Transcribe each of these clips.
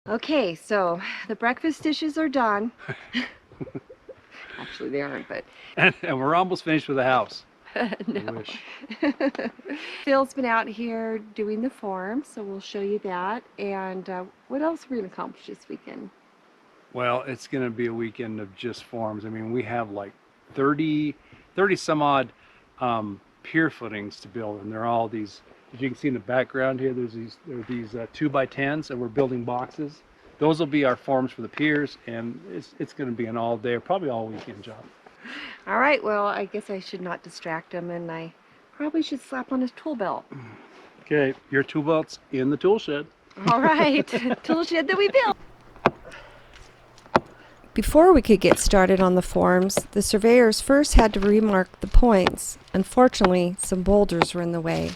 Okay, so the breakfast dishes are done. Actually, they aren't, but And we're almost finished with the house. no. I wish. Phil's been out here doing the farm, so we'll show you that. And what else are we going to accomplish this weekend? Well, it's going to be a weekend of just forms. I mean, we have like 30 some odd pier footings to build, and they're all these. As you can see in the background here, there are these 2x10s, and we're building boxes. Those will be our forms for the piers, and it's going to be an all day, or probably all weekend job. All right, well, I guess I should not distract him, and I probably should slap on his tool belt. Okay, your tool belt's in the tool shed. All right, tool shed that we built. Before we could get started on the forms, the surveyors first had to remark the points. Unfortunately, some boulders were in the way.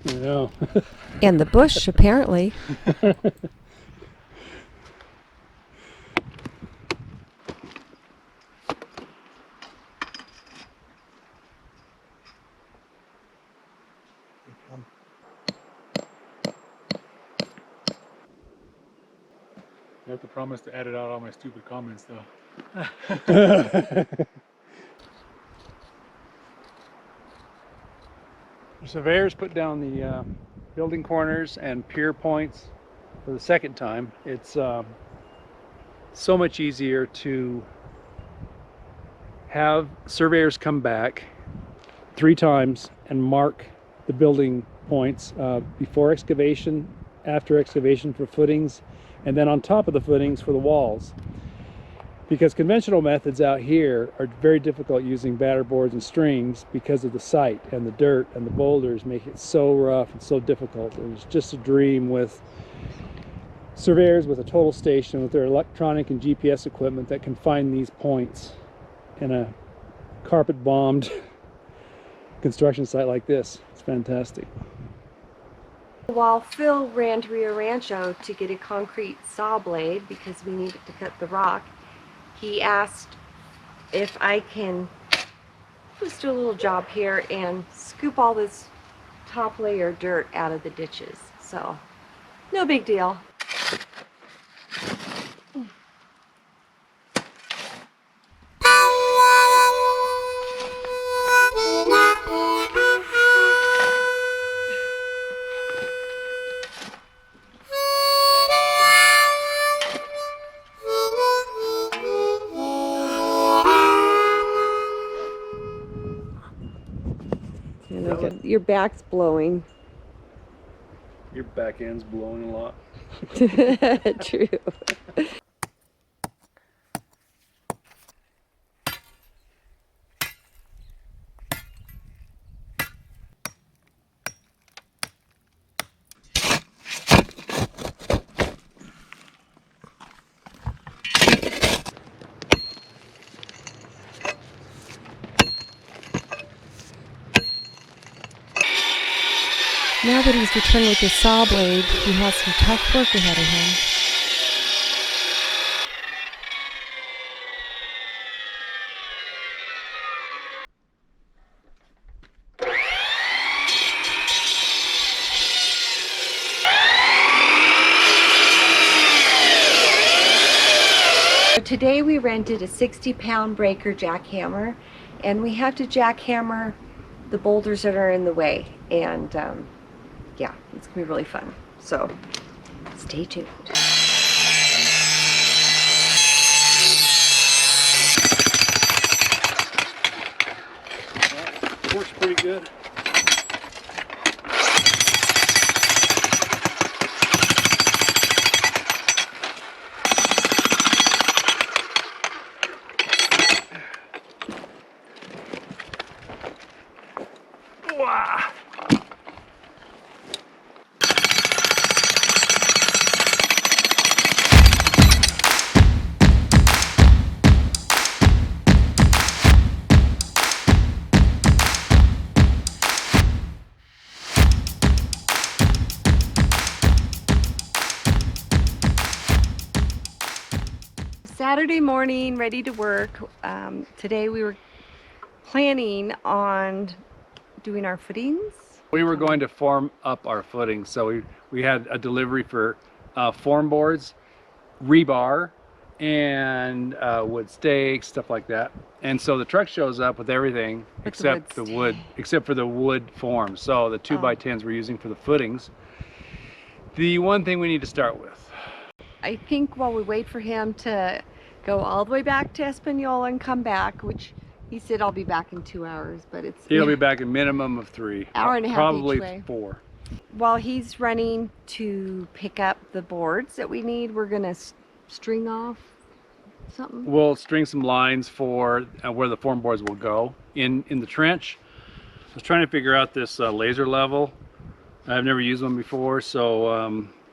Yeah. And the bush, apparently. You have to promise to edit out all my stupid comments, though. The surveyors put down the building corners and pier points for the second time. It's so much easier to have surveyors come back 3 times and mark the building points before excavation, after excavation for footings, and then on top of the footings for the walls. Because conventional methods out here are very difficult using batter boards and strings because of the site and the dirt and the boulders make it so rough and so difficult. It was just a dream with surveyors with a total station with their electronic and GPS equipment that can find these points in a carpet bombed construction site like this. It's fantastic. While Phil ran to Rio Rancho to get a concrete saw blade because we needed to cut the rock, he asked if I can just do a little job here and scoop all this top layer dirt out of the ditches. So, no big deal. Your back's blowing. Your back end's blowing a lot. True. Now that he's returned with his saw blade, he has some tough work ahead of him. Today we rented a 60-pound breaker jackhammer, and we have to jackhammer the boulders that are in the way. And yeah, it's gonna be really fun. So stay tuned. That works pretty good. Wow. Saturday morning, ready to work. Today we were planning on doing our footings We were going to form up our footing, so we had a delivery for form boards, rebar, and wood stakes, stuff like that. And so the truck shows up with everything except the wood, except for the wood form. So the 2x10s we're using for the footings. The one thing we need to start with. I think while we wait for him to go all the way back to Espanola and come back, which he said I'll be back in 2 hours, but He'll be back a minimum of 3. Hour and a half probably each way. 4. While he's running to pick up the boards that we need, we're gonna string off something. We'll string some lines for where the form boards will go in the trench. I was trying to figure out this laser level. I've never used one before, so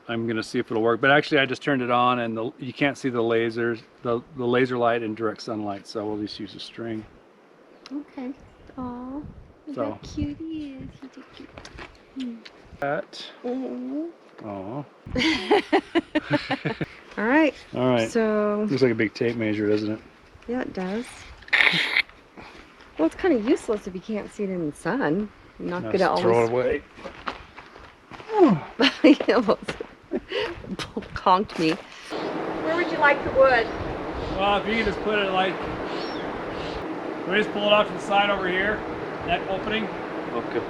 I'm gonna see if it'll work. But actually I just turned it on and you can't see the lasers, the laser light in direct sunlight, so we'll just use a string. Okay. Aw, look So. how cute he is. He's so cute. That. Mhm. Oh. All right. All right. So, Looks like a big tape measure, doesn't it? yeah, it does. Well, it's kind of useless if you can't see it in the sun. You're not Let's gonna always. throw it away. He almost conked me. Where would you like the wood? Well, if you can just put it like, we just pull it off to the side over here, that opening. Okay.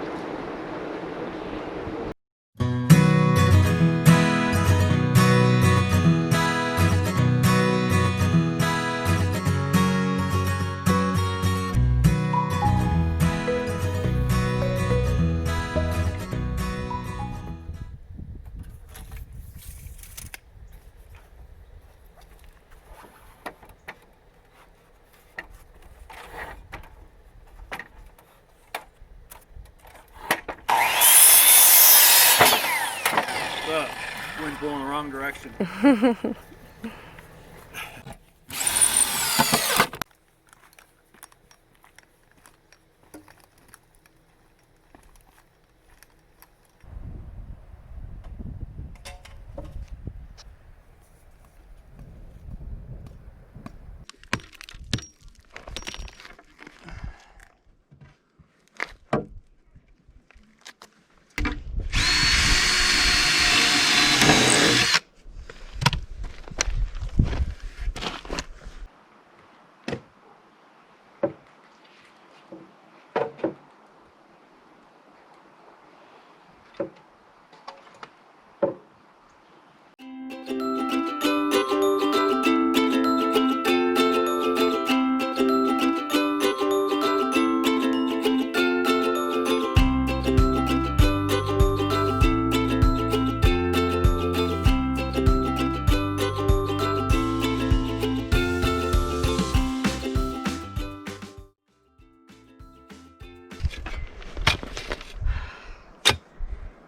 Wind's blowing the wrong direction.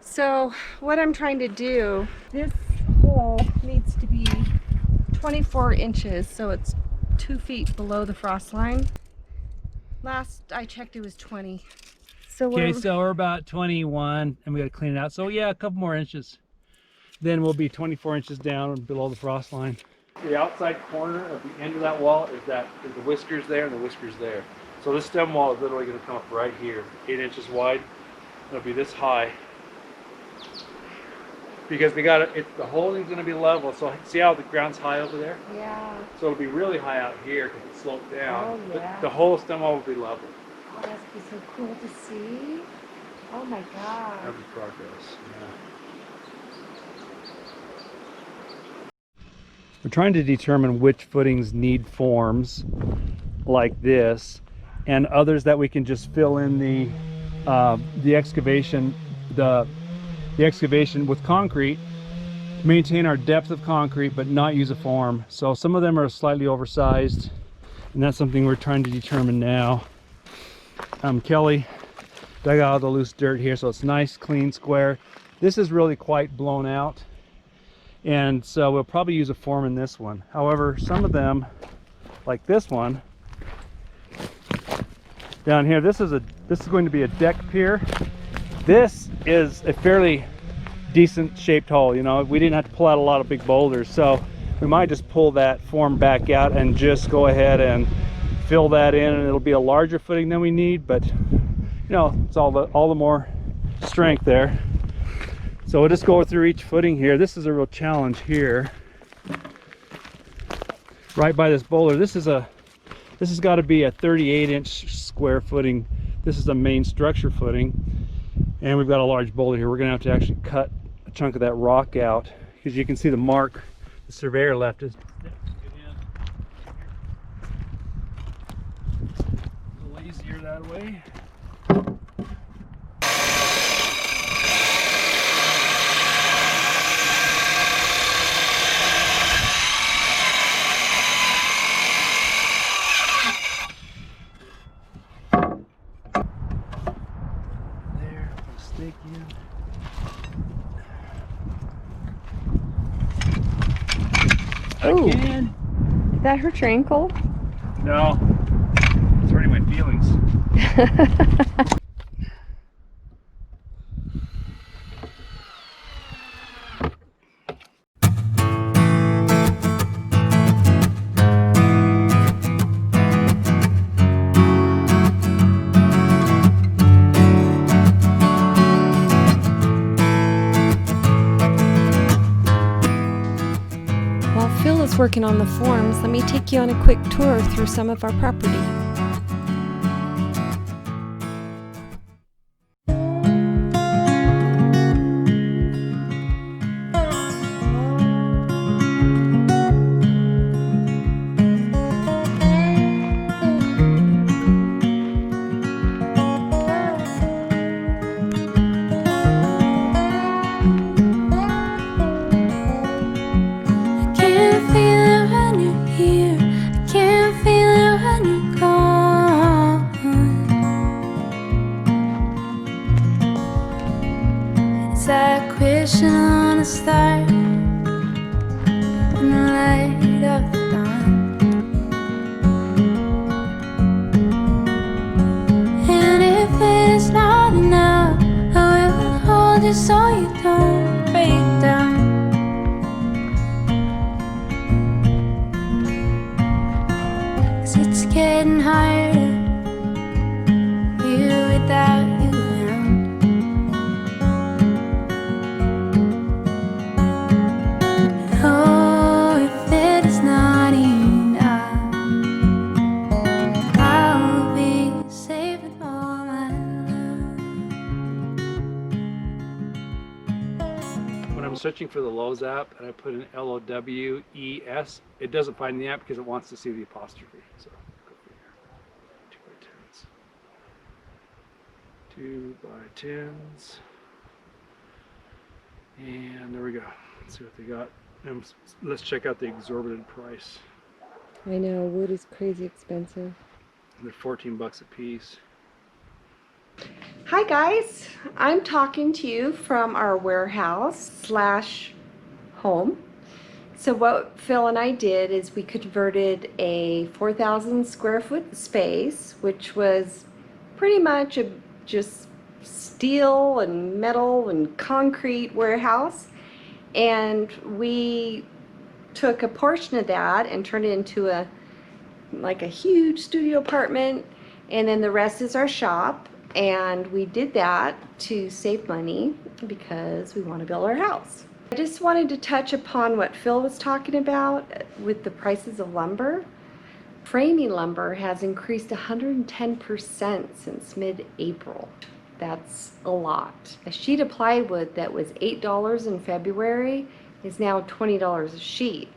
So what I'm trying to do, this hole needs to be 24 inches, so it's 2 feet below the frost line. Last I checked it was 20. So Okay, so we're about 21 and we gotta clean it out. So yeah, a couple more inches. Then we'll be 24 inches down below the frost line. The outside corner of the end of that wall is the whiskers there and the whiskers there. So this stem wall is literally gonna come up right here, 8 inches wide. It'll be this high. Because we got it, the holding's gonna be level. So see how the ground's high over there? yeah. So it'll be really high out here because it's sloped down. Oh, yeah. But the whole stem wall will be level. Oh, that's be so cool to see. Oh my god. That'll be progress. Yeah. We're trying to determine which footings need forms like this, and others that we can just fill in the excavation, the excavation with concrete, maintain our depth of concrete, but not use a form. So some of them are slightly oversized, and that's something we're trying to determine now. Kelly dug out all the loose dirt here, so it's nice, clean, square. This is really quite blown out, and so we'll probably use a form in this one. However, some of them, like this one down here, this is going to be a deck pier. This is a fairly decent shaped hole. You know, we didn't have to pull out a lot of big boulders, so we might just pull that form back out and just go ahead and fill that in, and it'll be a larger footing than we need. But you know, it's all the more strength there. So we'll just go through each footing here. This is a real challenge here. Right by this boulder. This has got to be a 38-inch square footing. This is the main structure footing. And we've got a large boulder here. We're going to have to actually cut a chunk of that rock out, because you can see the mark the surveyor left us. A little easier that way. There, put a stake in. Oh, Again. did that hurt your ankle? No, it's hurting my feelings. While Phil is working on the forms, let me take you on a quick tour through some of our property. Can't feel it when you're here. I can't feel it when you're gone. It's that question on the start in the light of the dawn. And if it's not enough, I will hold you so you don't break down. 'Cause it's getting harder here without you around. Oh, if it is not enough, I'll be saving all my love. When I'm searching for the Lowe's app and I put in LOWES, it doesn't find the app because it wants to see the apostrophe. So go figure. 2 by 10s. And there we go. Let's see what they got. And let's check out the exorbitant price. I know, wood is crazy expensive. They're 14 bucks a piece. Hi guys, I'm talking to you from our warehouse slash home. So what Phil and I did is we converted a 4,000 square foot space, which was pretty much a just steel and metal and concrete warehouse, and we took a portion of that and turned it into a huge studio apartment, and then the rest is our shop. And we did that to save money because we want to build our house. I just wanted to touch upon what Phil was talking about with the prices of lumber. Framing lumber has increased 110% since mid-April. That's a lot. A sheet of plywood that was $8 in February is now $20 a sheet.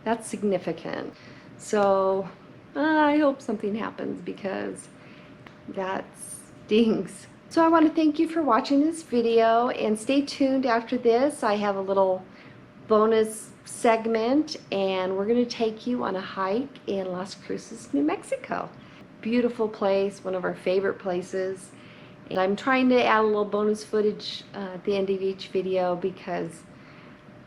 That's significant. So I hope something happens because that stings. So I want to thank you for watching this video, and stay tuned after this. I have a little bonus segment, and we're going to take you on a hike in Las Cruces, New Mexico. Beautiful place, one of our favorite places. And I'm trying to add a little bonus footage at the end of each video because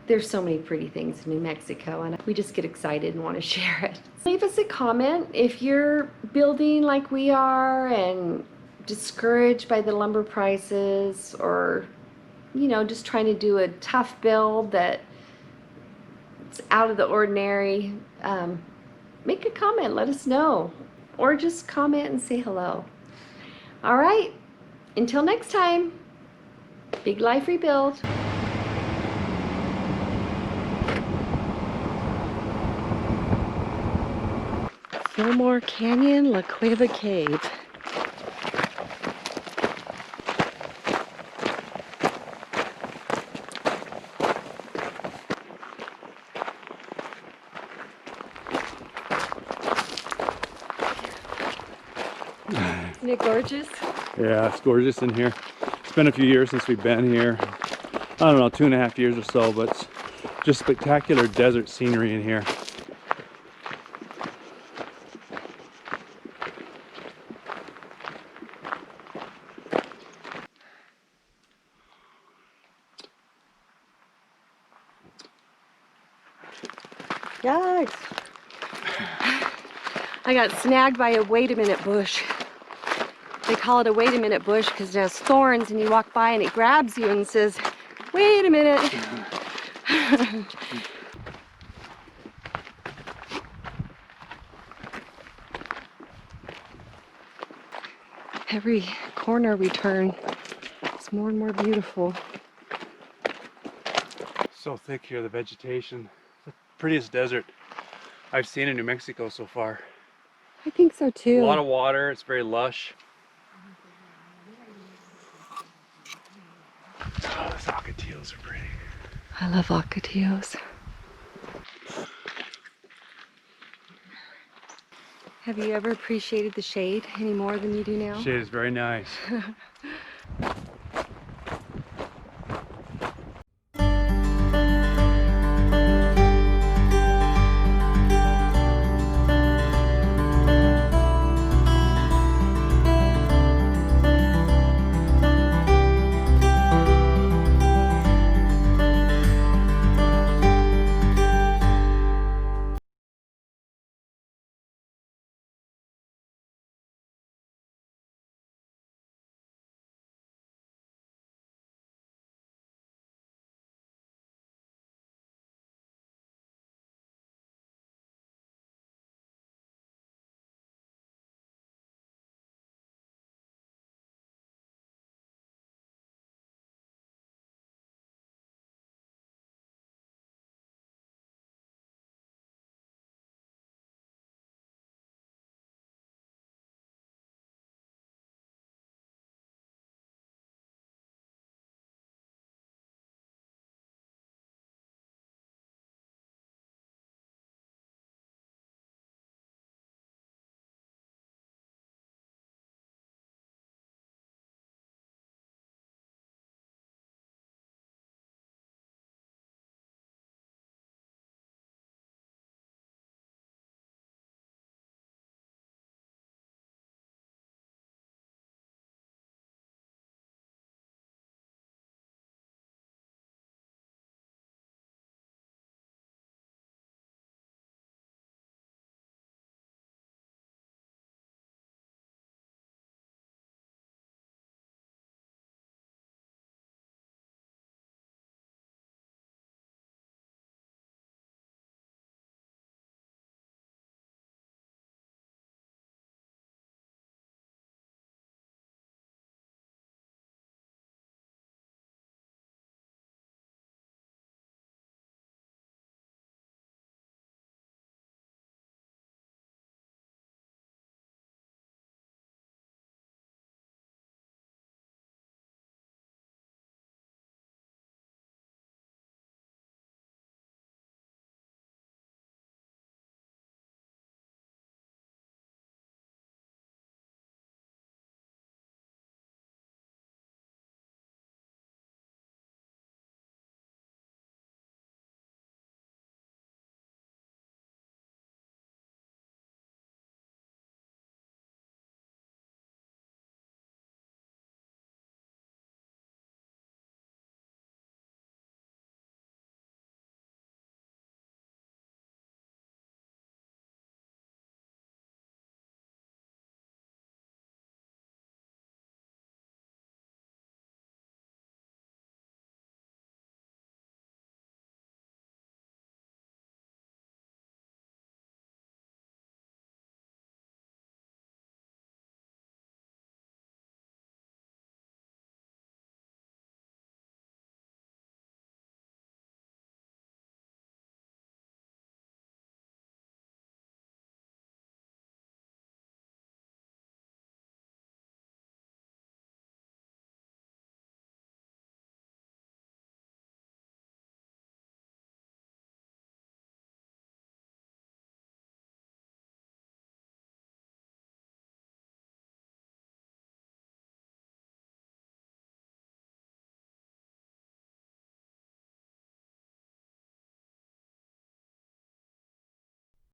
there's so many pretty things in New Mexico, and we just get excited and want to share it. Leave us a comment if you're building like we are and discouraged by the lumber prices, or just trying to do a tough build that it's out of the ordinary. Make a comment, let us know, or just comment and say hello. All right, until next time. Big life rebuild. Fillmore Canyon, La Cueva Cave. Isn't it gorgeous? Yeah, it's gorgeous in here. It's been a few years since we've been here. I don't know, 2.5 years or so, but it's just spectacular desert scenery in here. Yikes. I got snagged by a wait a minute bush. They call it a wait a minute bush because it has thorns and you walk by and it grabs you and says, wait a minute. Every corner we turn, it's more and more beautiful. So thick here, the vegetation. The prettiest desert I've seen in New Mexico so far. I think so A too. lot of water, it's very lush. Oh, those ocotillos are pretty. I love ocotillos. Have you ever appreciated the shade any more than you do now? Shade is very nice.